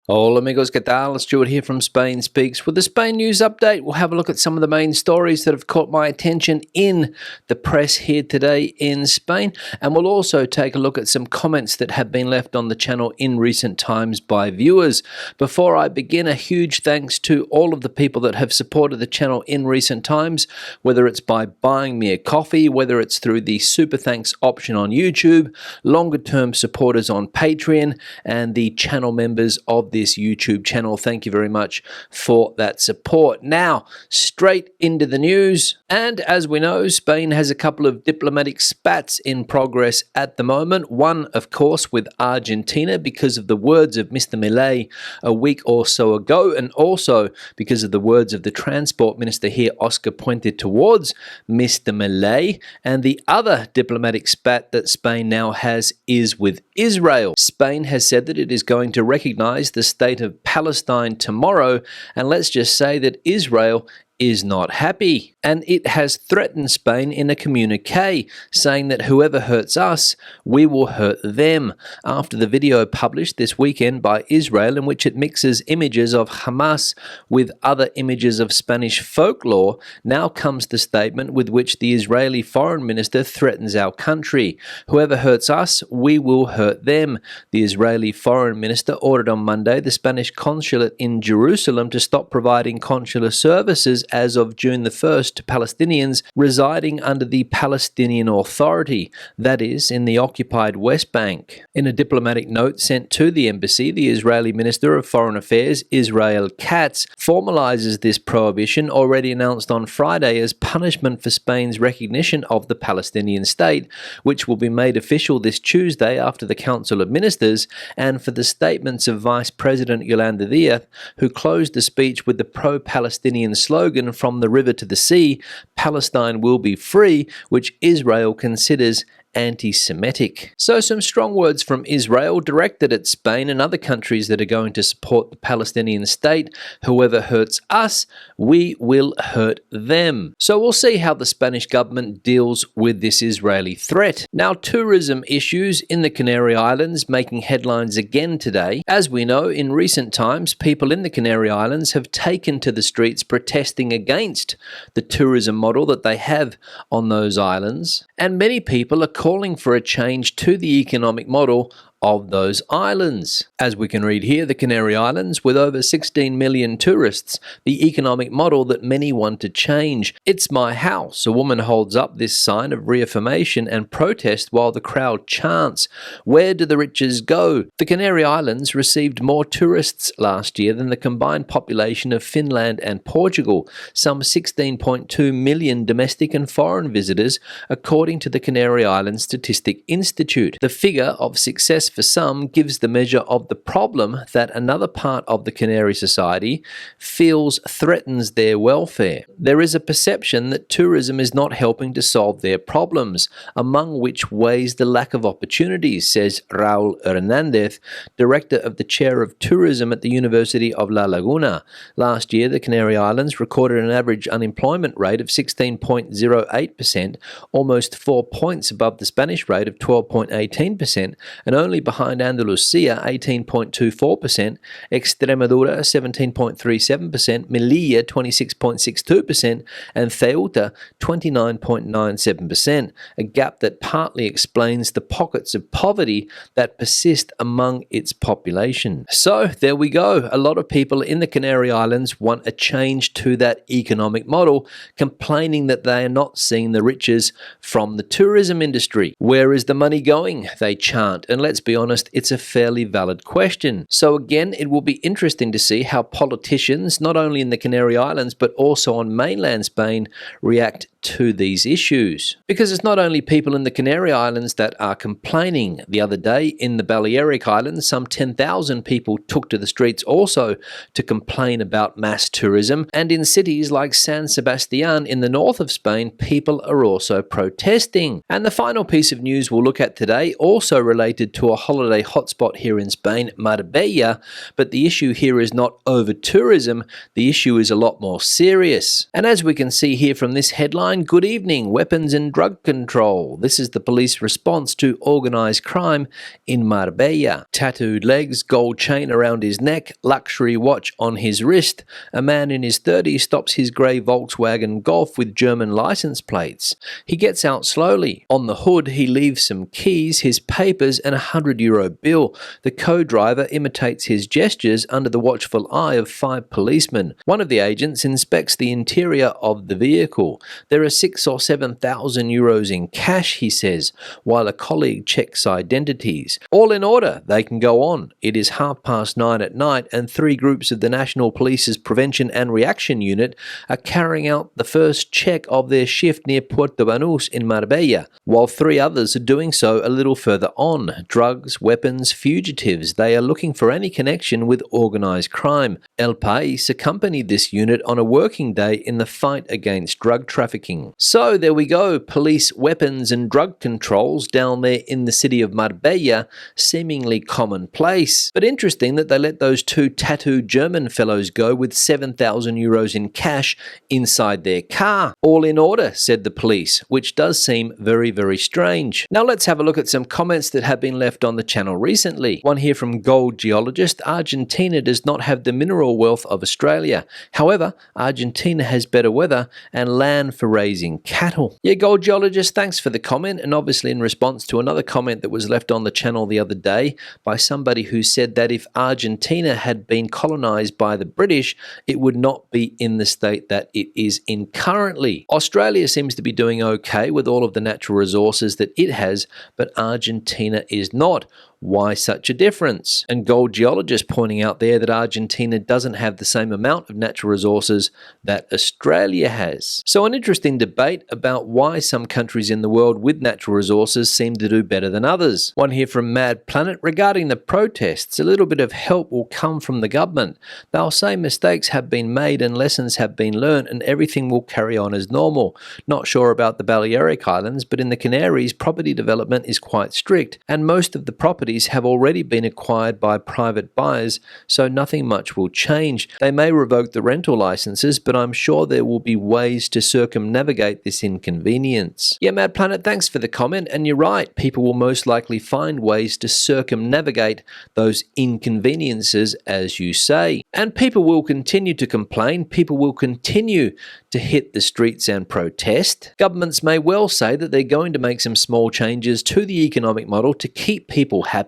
Hola amigos, ¿qué tal? Stuart here from Spain Speaks. With the Spain news update, we'll have a look at some of the main stories that have caught my attention in the press here today in Spain, and we'll also take a look at some comments that have been left on the channel in recent times by viewers. Before I begin, a huge thanks to all of the people that have supported the channel in recent times, whether it's by buying me a coffee, whether it's through the super thanks option on YouTube, longer term supporters on Patreon, and the channel members of this YouTube channel. Thank you very much for that support. Now, straight into the news. And as we know, Spain has a couple of diplomatic spats in progress at the moment. One, of course, with Argentina because of the words of Mr. Milei a week or so ago, and also because of the words of the Transport Minister here, Oscar, pointed towards Mr. Milei. And the other diplomatic spat that Spain now has is with Israel. Spain has said that it is going to recognize the state of Palestine tomorrow, and let's just say that Israel is not happy, and it has threatened Spain in a communique saying that whoever hurts us, we will hurt them, after the video published this weekend by Israel in which it mixes images of Hamas with other images of Spanish folklore. Now comes the statement with which the Israeli foreign minister threatens our country. Whoever hurts us, we will hurt them. The Israeli foreign minister ordered on Monday the Spanish consulate in Jerusalem to stop providing consular services as of June the 1st to Palestinians residing under the Palestinian Authority, that is, in the occupied West Bank. In a diplomatic note sent to the embassy, the Israeli Minister of Foreign Affairs, Israel Katz, formalizes this prohibition already announced on Friday as punishment for Spain's recognition of the Palestinian state, which will be made official this Tuesday after the Council of Ministers, and for the statements of Vice President Yolanda Díaz, who closed the speech with the pro-Palestinian slogan, "From the river to the sea, Palestine will be free," which Israel considers anti-Semitic. So some strong words from Israel directed at Spain and other countries that are going to support the Palestinian state. Whoever hurts us, we will hurt them. So we'll see how the Spanish government deals with this Israeli threat. Now, tourism issues in the Canary Islands making headlines again today. As we know, in recent times, people in the Canary Islands have taken to the streets protesting against the tourism model that they have on those islands. And many people are calling for a change to the economic model of those islands. As we can read here, the Canary Islands, with over 16 million tourists, the economic model that many want to change. "It's my house." A woman holds up this sign of reaffirmation and protest while the crowd chants, "Where do the riches go?" The Canary Islands received more tourists last year than the combined population of Finland and Portugal, some 16.2 million domestic and foreign visitors, according to the Canary Islands Statistic Institute. The figure of success for some gives the measure of the problem that another part of the Canary society feels threatens their welfare. There is a perception that tourism is not helping to solve their problems, among which weighs the lack of opportunities, says Raul Hernandez, director of the chair of tourism at the University of La Laguna. Last year, the Canary Islands recorded an average unemployment rate of 16.08%, almost 4 points above the Spanish rate of 12.18%, and only behind Andalusia, 18.24%, Extremadura, 17.37%, Melilla, 26.62%, and Ceuta, 29.97%, a gap that partly explains the pockets of poverty that persist among its population. So there we go. A lot of people in the Canary Islands want a change to that economic model, complaining that they are not seeing the riches from the tourism industry. Where is the money going? They chant, and let's be honest, it's a fairly valid question. So again, it will be interesting to see how politicians, not only in the Canary Islands, but also on mainland Spain, react to these issues. Because it's not only people in the Canary Islands that are complaining. The other day in the Balearic Islands, some 10,000 people took to the streets also to complain about mass tourism. And in cities like San Sebastian in the north of Spain, people are also protesting. And the final piece of news we'll look at today, also related to a holiday hotspot here in Spain, Marbella, but the issue here is not over tourism, the issue is a lot more serious. And as we can see here from this headline, headline, Good Evening, Weapons and Drug Control. This is the police response to organised crime in Marbella. Tattooed legs, gold chain around his neck, luxury watch on his wrist. A man in his 30s stops his grey Volkswagen Golf with German licence plates. He gets out slowly. On the hood, he leaves some keys, his papers and a €100 bill. The co-driver imitates his gestures under the watchful eye of 5 policemen. One of the agents inspects the interior of the vehicle. There are 6,000 or 7,000 euros in cash, he says, while a colleague checks identities. All in order, they can go on. It is 9:30 at night and 3 groups of the National Police's Prevention and Reaction Unit are carrying out the first check of their shift near Puerto Banús in Marbella, while 3 others are doing so a little further on. Drugs, weapons, fugitives. They are looking for any connection with organised crime. El País accompanied this unit on a working day in the fight against drug trafficking. So there we go, police weapons and drug controls down there in the city of Marbella, seemingly commonplace. But interesting that they let those 2 tattooed German fellows go with 7,000 euros in cash inside their car. All in order, said the police, which does seem very, very strange. Now let's have a look at some comments that have been left on the channel recently. One here from Gold Geologist. Argentina does not have the mineral wealth of Australia. However, Argentina has better weather and land for raising cattle. Yeah, Gold Geologist, thanks for the comment, and obviously in response to another comment that was left on the channel the other day by somebody who said that if Argentina had been colonized by the British, it would not be in the state that it is in currently. Australia seems to be doing okay with all of the natural resources that it has, but Argentina is not. Why such a difference? And Gold Geologist pointing out there that Argentina doesn't have the same amount of natural resources that Australia has. So an interesting debate about why some countries in the world with natural resources seem to do better than others. One here from Mad Planet regarding the protests. A little bit of help will come from the government. They'll say mistakes have been made and lessons have been learned and everything will carry on as normal. Not sure about the Balearic Islands, but in the Canaries, property development is quite strict and most of the properties have already been acquired by private buyers, so nothing much will change. They may revoke the rental licenses, but I'm sure there will be ways to circumnavigate this inconvenience. Yeah, Mad Planet, thanks for the comment, and you're right, people will most likely find ways to circumnavigate those inconveniences, as you say. And people will continue to complain, people will continue to hit the streets and protest. Governments may well say that they're going to make some small changes to the economic model to keep people happy,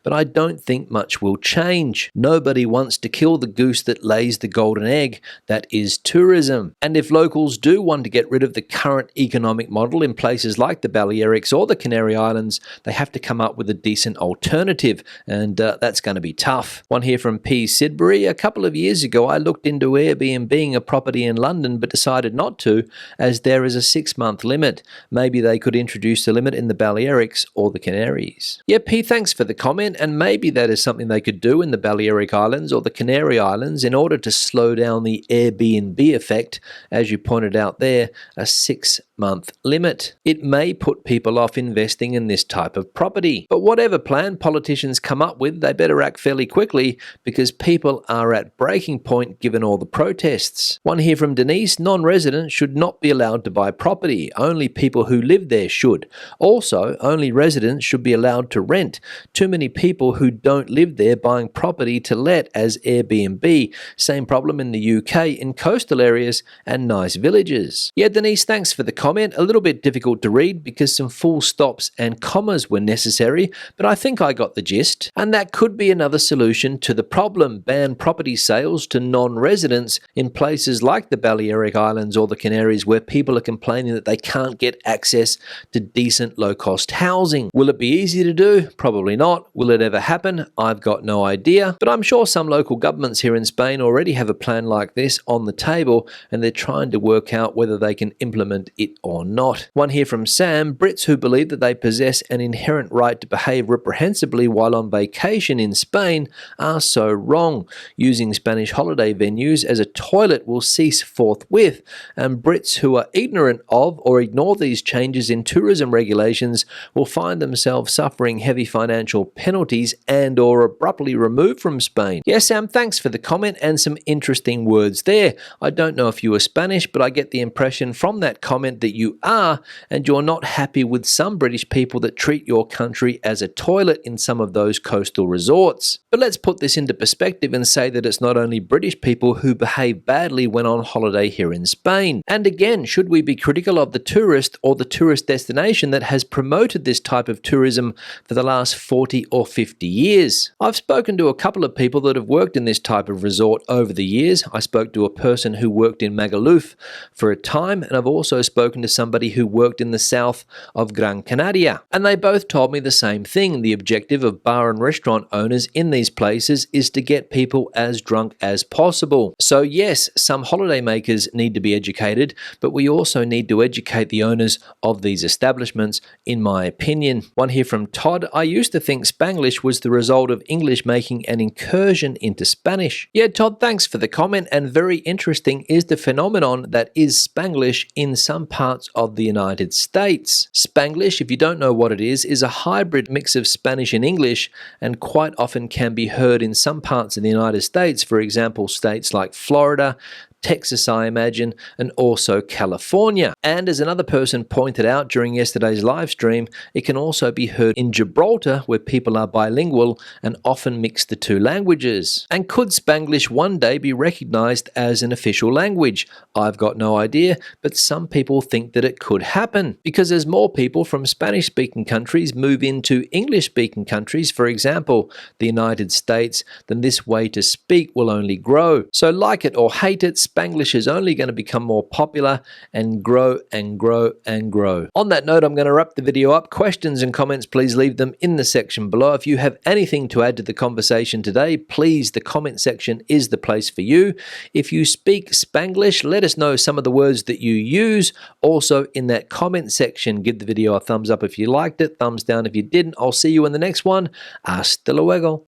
but I don't think much will change. Nobody wants to kill the goose that lays the golden egg, that is tourism. And if locals do want to get rid of the current economic model in places like the Balearics or the Canary Islands, they have to come up with a decent alternative, and that's going to be tough. One here from P. Sidbury. A couple of years ago, I looked into Airbnb a property in London, but decided not to, as there is a 6-month limit. Maybe they could introduce the limit in the Balearics or the Canaries. Yeah, P, thanks for the comment, and maybe that is something they could do in the Balearic Islands or the Canary Islands in order to slow down the Airbnb effect, as you pointed out there, a 6-month limit. It may put people off investing in this type of property. But whatever plan politicians come up with, they better act fairly quickly because people are at breaking point given all the protests. One here from Denise. Non-residents should not be allowed to buy property. Only people who live there should. Also, only residents should be allowed to rent. Too many people who don't live there buying property to let as Airbnb. Same problem in the UK in coastal areas and nice villages. Yeah, Denise, thanks for the comment. A little bit difficult to read because some full stops and commas were necessary, but I think I got the gist. And that could be another solution to the problem. Ban property sales to non-residents in places like the Balearic Islands or the Canaries where people are complaining that they can't get access to decent low-cost housing. Will it be easy to do? Probably not. Will it ever happen? I've got no idea, but I'm sure some local governments here in Spain already have a plan like this on the table and they're trying to work out whether they can implement it or not. One here from Sam. Brits who believe that they possess an inherent right to behave reprehensibly while on vacation in Spain are so wrong. Using Spanish holiday venues as a toilet will cease forthwith, and Brits who are ignorant of or ignore these changes in tourism regulations will find themselves suffering heavy financial substantial penalties and or abruptly removed from Spain. Yeah, Sam, thanks for the comment and some interesting words there. I don't know if you are Spanish, but I get the impression from that comment that you are, and you're not happy with some British people that treat your country as a toilet in some of those coastal resorts. But let's put this into perspective and say that it's not only British people who behave badly when on holiday here in Spain. And again, should we be critical of the tourist or the tourist destination that has promoted this type of tourism for the last 40 or 50 years? I've spoken to a couple of people that have worked in this type of resort over the years. I spoke to a person who worked in Magaluf for a time, and I've also spoken to somebody who worked in the south of Gran Canaria. And they both told me the same thing. The objective of bar and restaurant owners in these places is to get people as drunk as possible. So yes, some holidaymakers need to be educated, but we also need to educate the owners of these establishments, in my opinion. One here from Todd: I used to think Spanglish was the result of English making an incursion into Spanish. Yeah, Todd, thanks for the comment, and very interesting is the phenomenon that is Spanglish in some parts of the United States. Spanglish, if you don't know what it is a hybrid mix of Spanish and English, and quite often can be heard in some parts of the United States, for example, states like Florida, Texas, I imagine, and also California. And as another person pointed out during yesterday's live stream, it can also be heard in Gibraltar, where people are bilingual and often mix the two languages. And could Spanglish one day be recognized as an official language? I've got no idea, but some people think that it could happen, because as more people from Spanish-speaking countries move into English-speaking countries, for example, the United States, then this way to speak will only grow. So like it or hate it, Spanglish is only going to become more popular and grow and grow and grow. On that note, I'm going to wrap the video up. Questions and comments, please leave them in the section below. If you have anything to add to the conversation today, please, the comment section is the place for you. If you speak Spanglish, let us know some of the words that you use. Also in that comment section, give the video a thumbs up if you liked it, thumbs down if you didn't. I'll see you in the next one. Hasta luego.